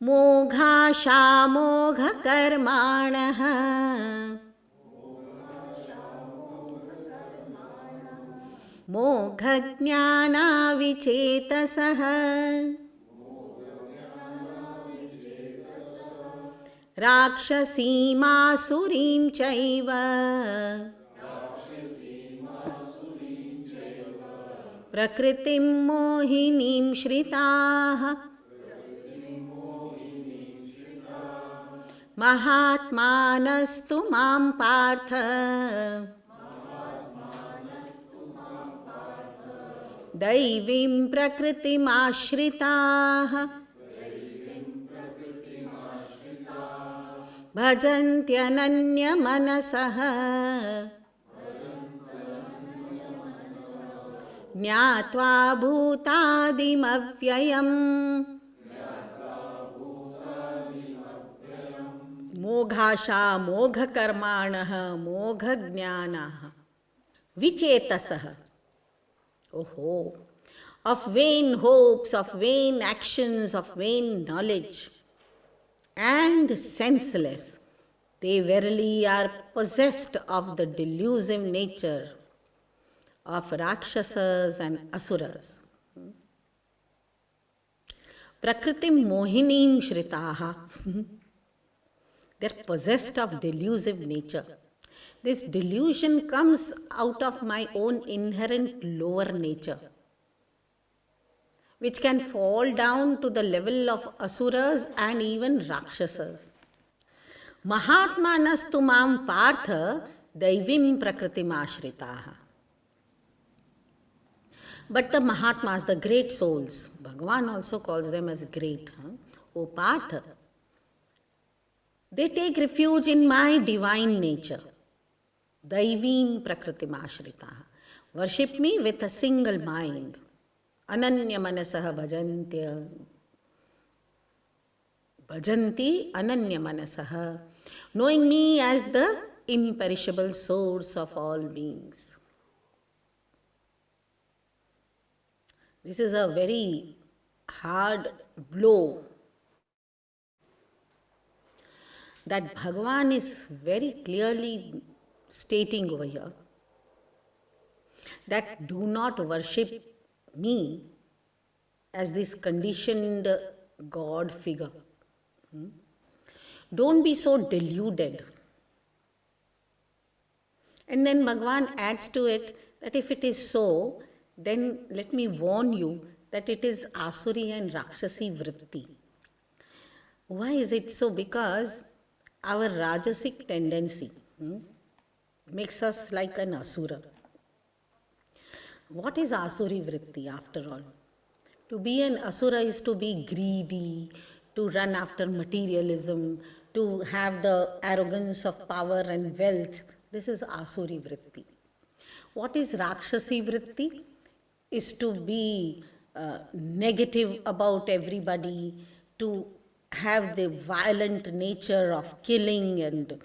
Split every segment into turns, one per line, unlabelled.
मोघाशामोघकर्माणः मोघज्ञानाविचेतसः राक्षसीमासुरीं चैव प्रकृतिं मोहिनीं श्रिताः महात्मानस्तु मां पार्थ दैवीं प्रकृतिमाश्रिताः भजन्त्यनन्यमनसः ज्ञात्वा भूतादिमव्ययम् मोघाशा मोघकर्माणः मोघज्ञानाः विचेतसः ओहो of vain hopes, of vain actions, of vain knowledge, and senseless, they verily are possessed of the delusive nature of Rakshasas and Asuras. Prakritim mohinim shritaha. They are possessed of delusive nature. This delusion comes out of my own inherent lower nature, which can fall down to the level of Asuras and even Rakshasas. Mahatmanastu mam partha daivim prakritim ashritaha. But the Mahatmas, the great souls, Bhagavan also calls them as great. O Partha, they take refuge in my divine nature. Daivim prakritim ashritaha. Worship me with a single mind. Ananya manasaha bhajanti ananya manasaha, knowing me as the imperishable source of all beings. This is a very hard blow that Bhagavan is very clearly stating over here, that do not worship me as this conditioned God figure. Don't be so deluded. And then Bhagavan adds to it that if it is so, then let me warn you that it is Asuri and Rakshasi vritti. Why is it so? Because our Rajasic tendency makes us like an Asura. What is Asuri vritti after all? To be an Asura is to be greedy, to run after materialism, to have the arrogance of power and wealth. This is Asuri vritti. What is Rakshasi vritti? Is to be negative about everybody, to have the violent nature of killing and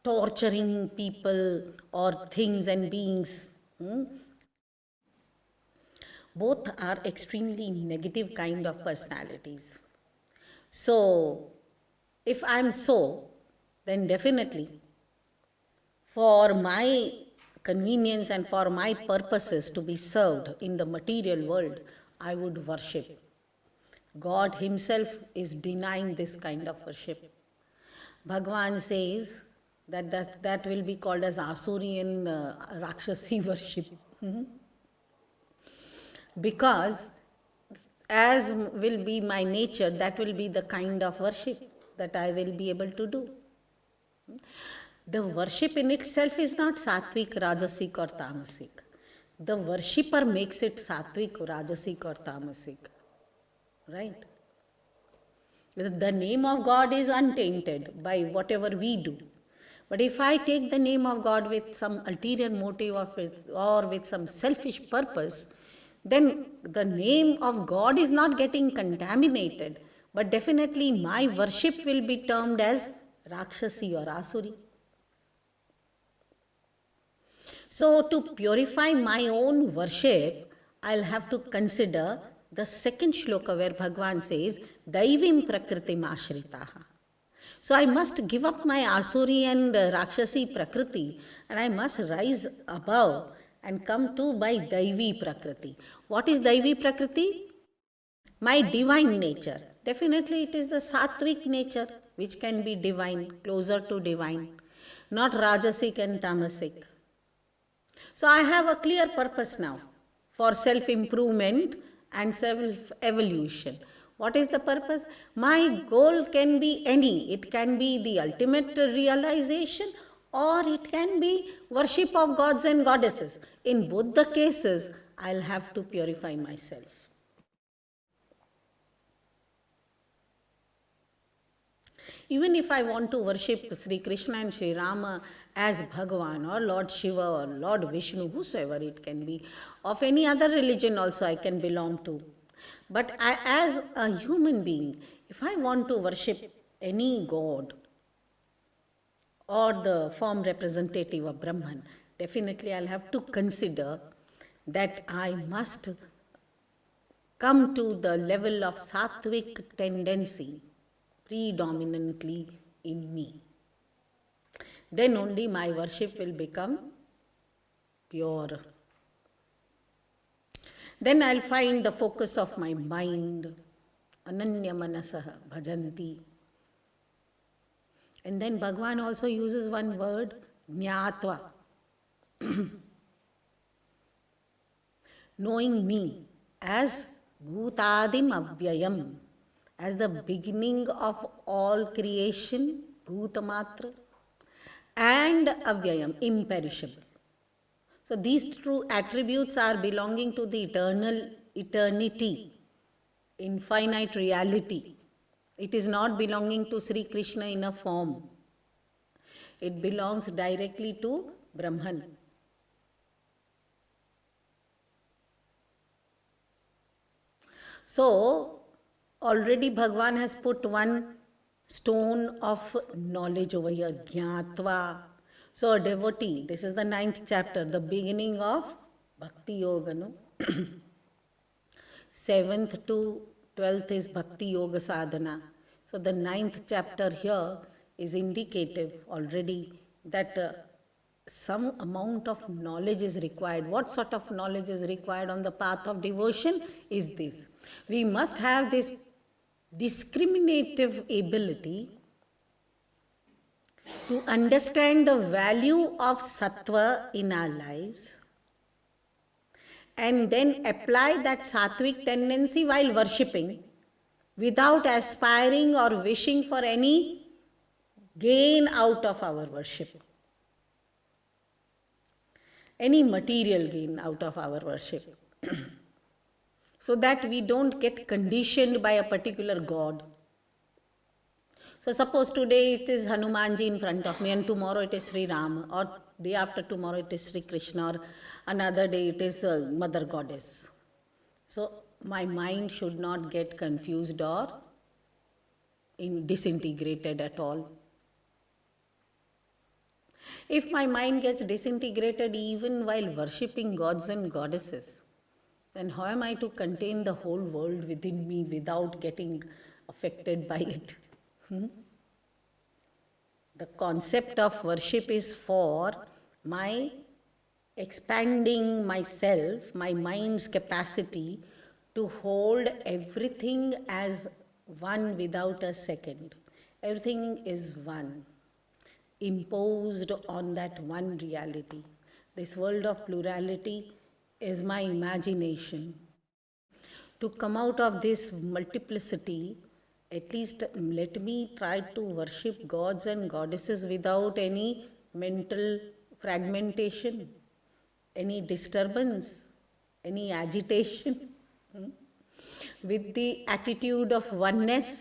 torturing people or things and beings. Both are extremely negative kind of personalities. So, if I am so, then definitely for my convenience and for my purposes to be served in the material world, I would worship. God himself is denying this kind of worship. Bhagavan says that will be called as Asurian Rakshasi worship. Because as will be my nature, that will be the kind of worship that I will be able to do. The worship in itself is not sattvic, rajasic or tamasic. The worshipper makes it sattvic, rajasic or tamasic. Right? The name of God is untainted by whatever we do. But if I take the name of God with some ulterior motive or with some selfish purpose, then the name of God is not getting contaminated, but definitely my worship will be termed as Rakshasi or Asuri. So to purify my own worship, I'll have to consider the second shloka where Bhagavan says, Daivim Prakritim Ashritaha. So I must give up my Asuri and Rakshasi Prakriti and I must rise above and come to my Daivi Prakriti. What is Daivi Prakriti? My divine nature. Definitely it is the Sattvic nature which can be divine, closer to divine, not Rajasic and Tamasic. So I have a clear purpose now for self-improvement and self-evolution. What is the purpose? My goal can be any. It can be the ultimate realization or it can be worship of gods and goddesses. In both the cases, I'll have to purify myself. Even if I want to worship Sri Krishna and Sri Rama as Bhagavan or Lord Shiva or Lord Vishnu, whosoever it can be, of any other religion also I can belong to. But as a human being, if I want to worship any god or the form representative of Brahman, definitely I'll have to consider that I must come to the level of sattvic tendency predominantly in me. Then only my worship will become pure. Then I'll find the focus of my mind, ananya manasaha bhajanti. And then Bhagavan also uses one word, jnatva. Knowing me as bhutadim avyayam, as the beginning of all creation, bhutamatra, and avyayam, imperishable. So these true attributes are belonging to the eternal eternity, infinite reality. It is not belonging to Sri Krishna in a form. It belongs directly to Brahman. So, already Bhagavan has put one stone of knowledge over here, Jnatva. So a devotee, this is the 9th chapter, the beginning of Bhakti Yoga. No? 7th to 12th is Bhakti Yoga Sadhana. So the 9th chapter here is indicative already that some amount of knowledge is required. What sort of knowledge is required on the path of devotion is this. We must have this discriminative ability to understand the value of sattva in our lives and then apply that sattvic tendency while worshipping without aspiring or wishing for any gain out of our worship, any material gain out of our worship. So that we don't get conditioned by a particular god. So suppose today it is Hanumanji in front of me and tomorrow it is Sri Rama, or day after tomorrow it is Sri Krishna, or another day it is Mother Goddess. So my mind should not get confused or disintegrated at all. If my mind gets disintegrated even while worshipping gods and goddesses, then how am I to contain the whole world within me without getting affected by it? The concept of worship is for my expanding myself, my mind's capacity to hold everything as one without a second. Everything is one, imposed on that one reality. This world of plurality is my imagination. To come out of this multiplicity, at least let me try to worship gods and goddesses without any mental fragmentation, any disturbance, any agitation, with the attitude of oneness.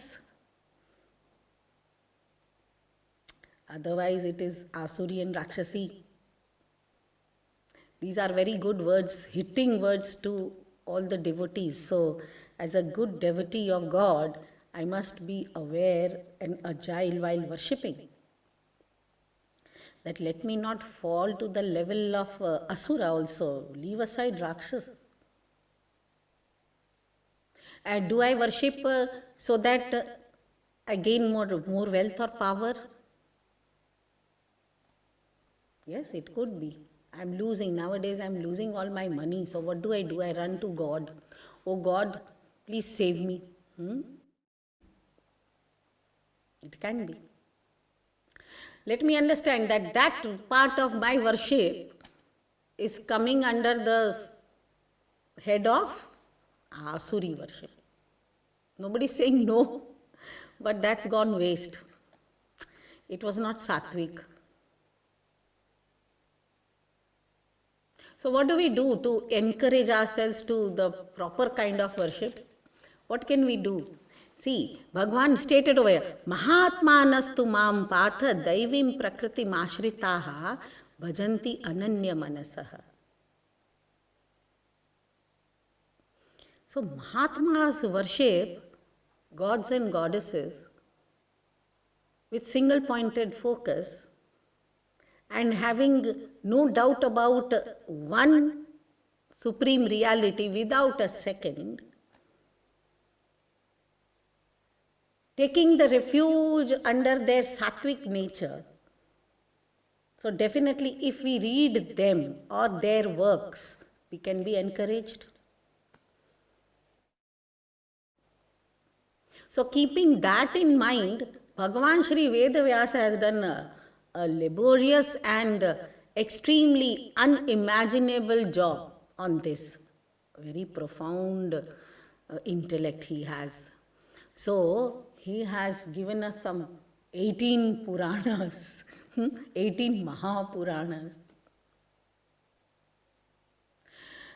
Otherwise it is Asuri and Rakshasi. These are very good words, hitting words to all the devotees. So, as a good devotee of God, I must be aware and agile while worshipping. That let me not fall to the level of Asura also. Leave aside Rakshas. Do I worship so that I gain more wealth or power? Yes, it could be. I'm losing. Nowadays, I'm losing all my money. So what do? I run to God. Oh God, please save me. It can be. Let me understand that that part of my worship is coming under the head of Asuri worship. Nobody is saying no, but that's gone waste. It was not sattvic. So what do we do to encourage ourselves to the proper kind of worship? What can we do? See, Bhagavan stated over here, Mahatmanastu mam partha daivim prakriti mashritaha bhajanti ananya manasaha. So Mahatmas worship gods and goddesses with single pointed focus and having no doubt about one supreme reality without a second, taking the refuge under their sattvic nature. So definitely if we read them or their works, we can be encouraged. So keeping that in mind, Bhagavan Shri Vedavyasa has done a laborious and extremely unimaginable job on this. Very profound intellect he has. So he has given us some 18 Puranas, 18 Mahapuranas.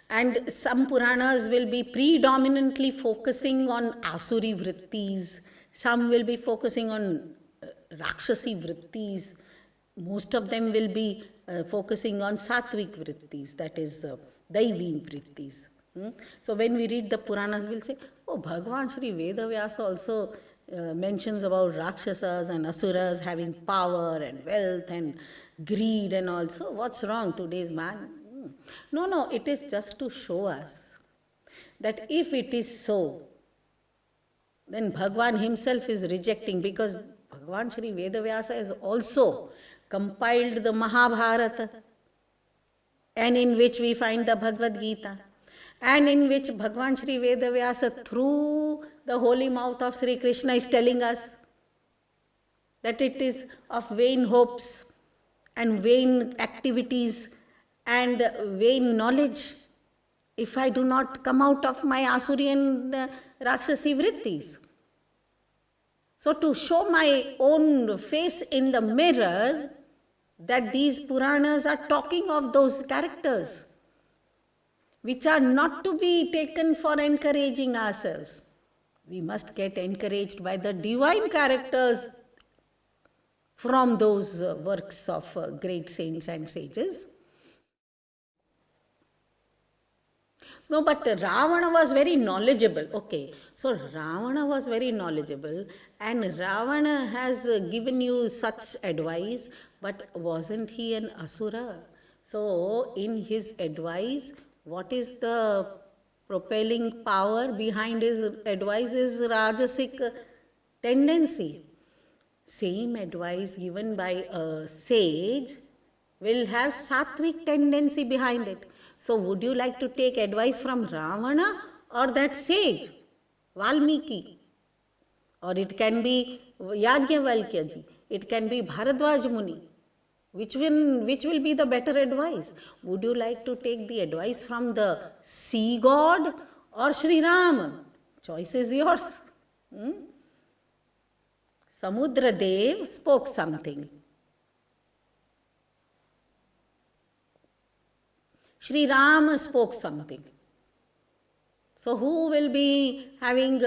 And some Puranas will be predominantly focusing on Asuri vrittis, some will be focusing on Rakshasi vrittis, most of them will be focusing on Sattvic vrittis, that is Daivi vrittis. So when we read the Puranas, we'll say, oh, Bhagavan Shri Vedavyasa also mentions about Rakshasas and Asuras having power and wealth and greed and all. So what's wrong today's man? No, it is just to show us that if it is so, then Bhagavan himself is rejecting, because Bhagavan Shri Vedavyasa has also compiled the Mahabharata, and in which we find the Bhagavad Geeta, and in which Bhagavan Shri Vedavyasa through the holy mouth of Sri Krishna is telling us that it is of vain hopes and vain activities and vain knowledge if I do not come out of my Asuri and Rakshasi vrittis. So to show my own face in the mirror that these Puranas are talking of those characters which are not to be taken for encouraging ourselves. We must get encouraged by the divine characters from those works of great saints and sages. No, but Ravana was very knowledgeable. Okay, so Ravana was very knowledgeable and Ravana has given you such advice, but wasn't he an Asura? So in his advice, what is the propelling power behind his advice is Rajasic tendency. Same advice given by a sage will have Sattvic tendency behind it. So would you like to take advice from Ravana or that sage, Valmiki? Or it can be Yajnavalkya ji, it can be Bharadwaj Muni. Which will be the better advice? Would you like to take the advice from the sea god or Sri Ram? Choice is yours. Samudra Dev spoke something. Sri Ram spoke something. So who will be having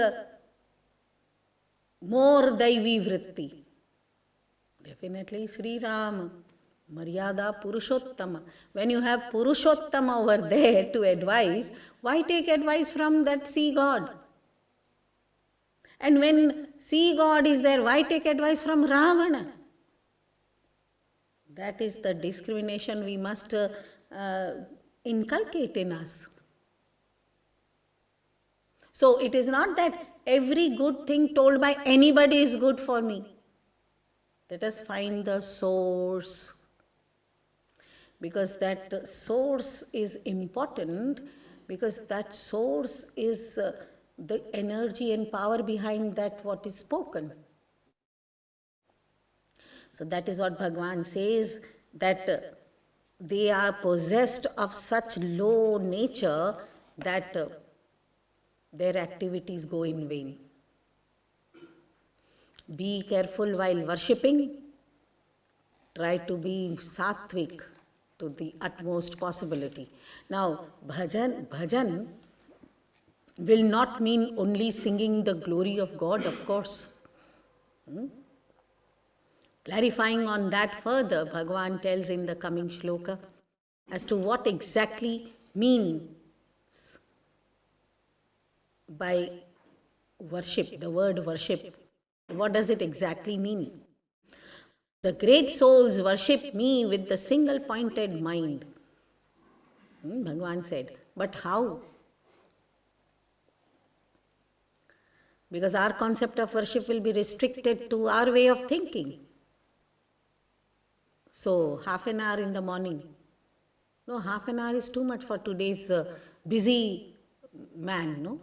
more Daivi vritti? Definitely Sri Ram. Maryada Purushottama. When you have Purushottama over there to advise, why take advice from that sea god? And when sea god is there, why take advice from Ravana? That is the discrimination we must inculcate in us. So it is not that every good thing told by anybody is good for me. Let us find the source. Because that source is important, because that source is the energy and power behind that what is spoken. So that is what Bhagavan says, that they are possessed of such low nature that their activities go in vain. Be careful while worshipping. Try to be sattvic to the utmost possibility. Now, bhajan will not mean only singing the glory of God, of course. Clarifying on that further, Bhagavan tells in the coming shloka as to what exactly means by worship, the word worship. What does it exactly mean? The great souls worship me with the single pointed mind. Bhagavan said, but how? Because our concept of worship will be restricted to our way of thinking. So, half an hour in the morning. No, half an hour is too much for today's busy man, no?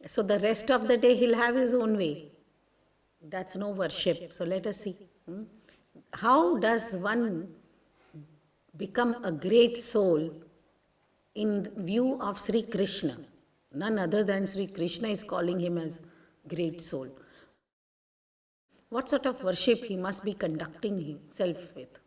So the rest of the day he'll have his own way. That's no worship. So let us see. How does one become a great soul in view of Sri Krishna? None other than Sri Krishna is calling him as great soul. What sort of worship he must be conducting himself with?